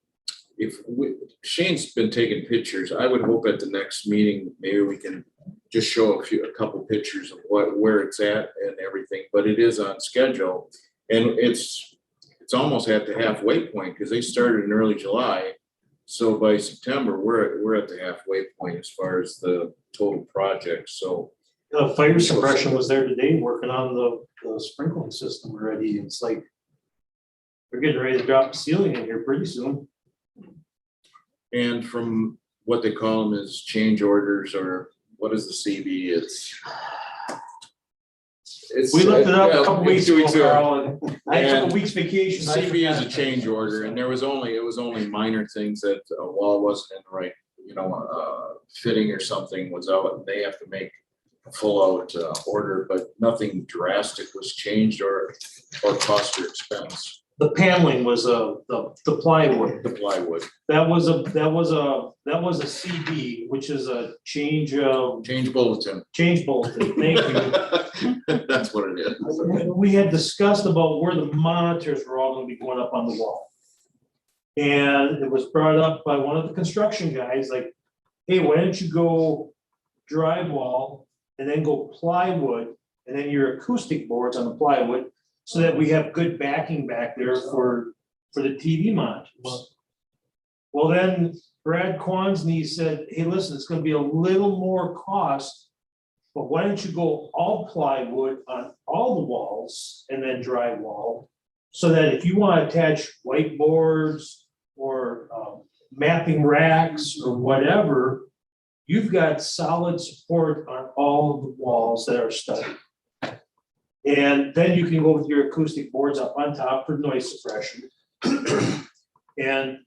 Shane's been taking pictures. I would hope at the next meeting, maybe we can just show a couple pictures of where it's at and everything, but it is on schedule. And it's almost at the halfway point because they started in early July. So by September, we're at the halfway point as far as the total project. So Fire suppression was there today working on the sprinkling system already. It's like they're getting ready to drop the ceiling in here pretty soon. and from what they call them is change orders, or what is the CB? We looked it up a couple yeah, weeks 2 ago, weeks ago. Carl, and I took And a week's vacation. I CB is a forgot. change order, and it was only minor things that a wall wasn't in the right, fitting or something was out, and they have to make a full out order, but nothing drastic was changed or cost or expense. The paneling was the plywood. The plywood, That was a CB, which is a change bulletin. change bulletin. Thank you. That's what it is. We had discussed about where the monitors were all gonna be going up on the wall. And it was brought up by one of the construction guys, like, hey, why don't you go drywall and then go plywood and then your acoustic boards on the plywood, so that we have good backing back there for the TV monitors. Well, then Brad Quansney said, hey, listen, it's gonna be a little more cost, but why don't you go all plywood on all the walls and then drywall? So that if you wanna attach whiteboards or mapping racks or whatever, you've got solid support on all of the walls that are studded. And then you can go with your acoustic boards up on top for noise suppression. And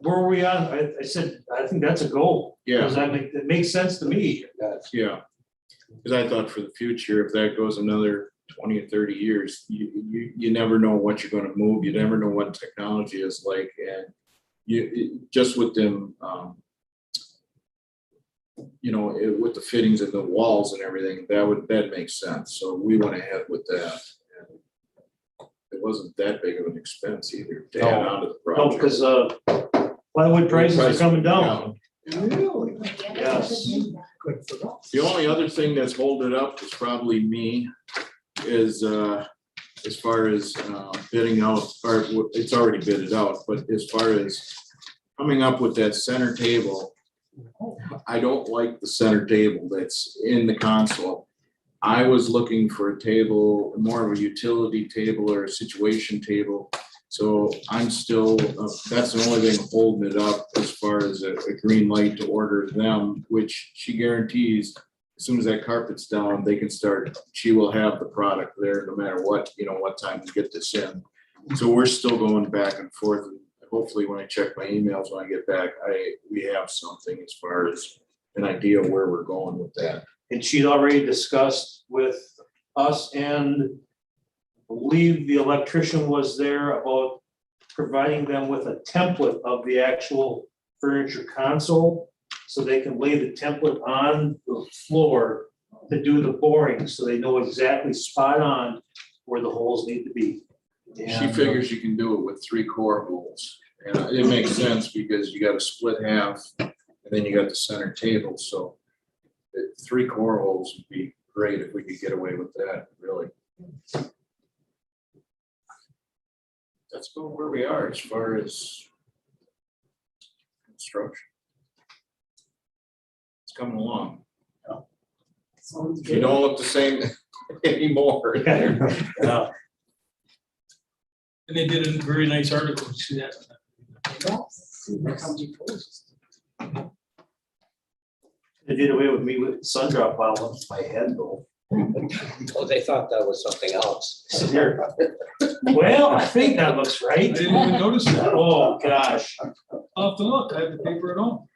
where were we on? I said, I think that's a goal. Yeah. Because it makes sense to me. Yeah, because I thought for the future, if that goes another 20 or 30 years, you never know what you're gonna move, you never know what technology is like, and just with them, with the fittings and the walls and everything, that makes sense, so we went ahead with that. And it wasn't that big of an expense either to add on to the No, project. because plywood prices are coming down. Really? Yes. Good for us. The only other thing that's holding it up is probably me, is as far as bidding out, or it's already bidded out, but as far as coming up with that center table, I don't like the center table that's in the console. I was looking for a table, more of a utility table or a situation table. So I'm still, that's the only thing holding it up as far as a green light to order them, which she guarantees as soon as that carpet's down, they can start, she will have the product there no matter what, what time we get this in. So we're still going back and forth. Hopefully when I check my emails, when I get back, we have something as far as an idea where we're going with that. And she'd already discussed with us, and I believe the electrician was there, about providing them with a template of the actual furniture console, so they can lay the template on the floor to do the boring, so they know exactly spot on where the holes need to be. She figures you can do it with 3 core holes, and it makes sense because you got a split half, and then you got the center table, so 3 core holes would be great if we could get away with that, really. that's about where we are as far as construction. It's coming along. Sounds You good. don't look the same anymore. Yeah. And they did a very nice article, you see that? See what comes before. They did away with me with sun drop while on my head though. Oh, they thought that was something else. Well, I think that looks I right. didn't even notice that. Oh, gosh. I'll have to look, I have the paper at home.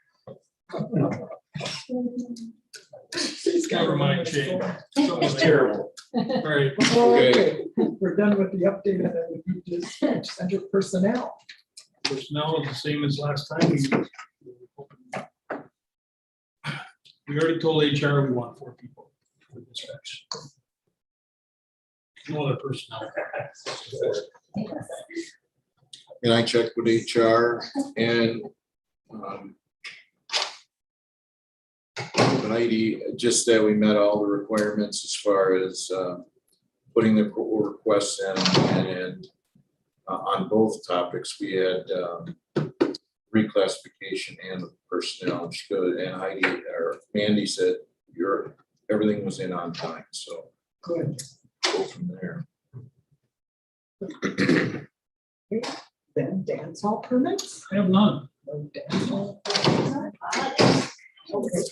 Never mind, Shane. It's terrible. Right. Okay, we're done with the update of the dispatch center personnel. Personnel is the same as last time. We already told HR we want 4 people for dispatch. No other personnel. And I checked with HR and but Heidi, just that we met all the requirements as far as putting the requests in and on both topics, we had reclassification and personnel. She goes, and Heidi or Mandy said everything was in on time, so Good. go from there. Then dance hall permits? I have none. No dance hall permits. Okay.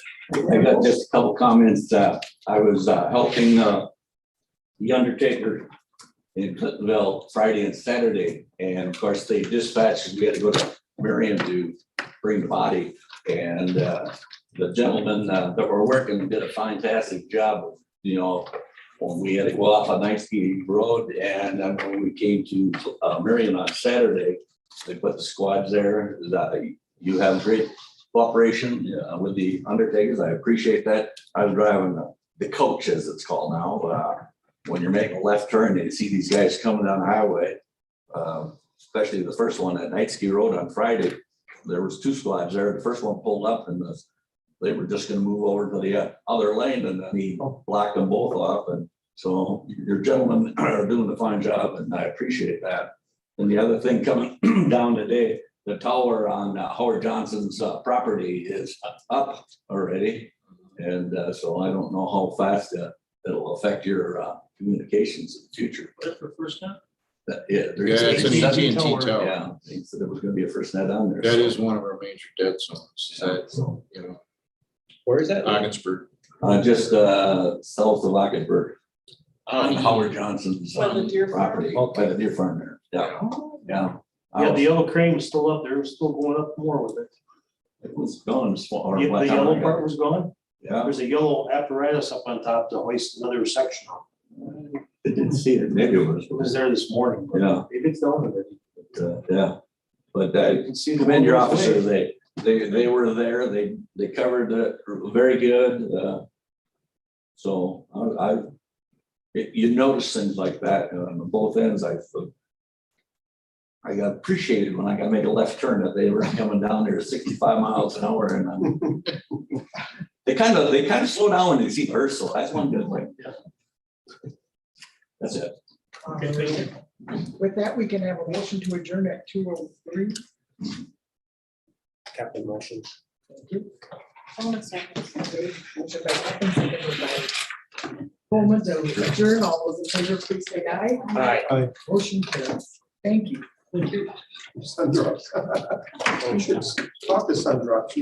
I got just a couple comments. I was helping the undertaker in Clintonville Friday and Saturday. And of course, they dispatched, we had to go to Marion to bring the body. And the gentlemen that were working did a fantastic job, you know, when we had to go off on Knightsky Road. And then when we came to Marion on Saturday, they put the squads there. You have great cooperation with the undertakers. I appreciate that. I was driving the coach, as it's called now. When you're making a left turn, you see these guys coming down the highway, especially the first one at Knightsky Road on Friday. There was 2 squads there. The first one pulled up and they were just gonna move over to the other lane, and then he blocked them both off. And so your gentlemen are doing a fine job, and I appreciate that. And the other thing coming down today, the tower on Howard Johnson's property is up already. And so I don't know how fast it'll affect your communications in the future. That's the first time. Yeah, it's an AT&T tower. Yeah, they said there was gonna be a first net on there. That so- is one of our major dead zones. So, You know, Where is that? Ogdensburg. just south of Ogdensburg, on Howard Johnson's By the deer farm? property, by the deer farm there. Yeah, yeah. Yeah, the yellow crane was still up there. It was still going up more with it. It was gone. Or The what time yellow I got- part was gone. Yeah, There's a yellow apparatus up on top to hoist another section. I didn't see it. Maybe it was. It was there this morning. but Yeah. Maybe it's down already. Yeah, but You can see the commend your one goes officer. away. They were there. They covered it very good. So you notice things like that on both ends. I got appreciated when I got to make a left turn that they were coming down there 65 miles an hour, and they kind of slow down when they see her. So that's one good thing. That's it. Okay, thank you. With that, we can have a motion to adjourn at 2:03. Captain motion. Thank you. second. Okay, motion by Captain, seconded by Bowman to adjourn. All those in favor, please say aye. Aye. Motion carries. Thank you. Sun drops. We should talk to sun drops.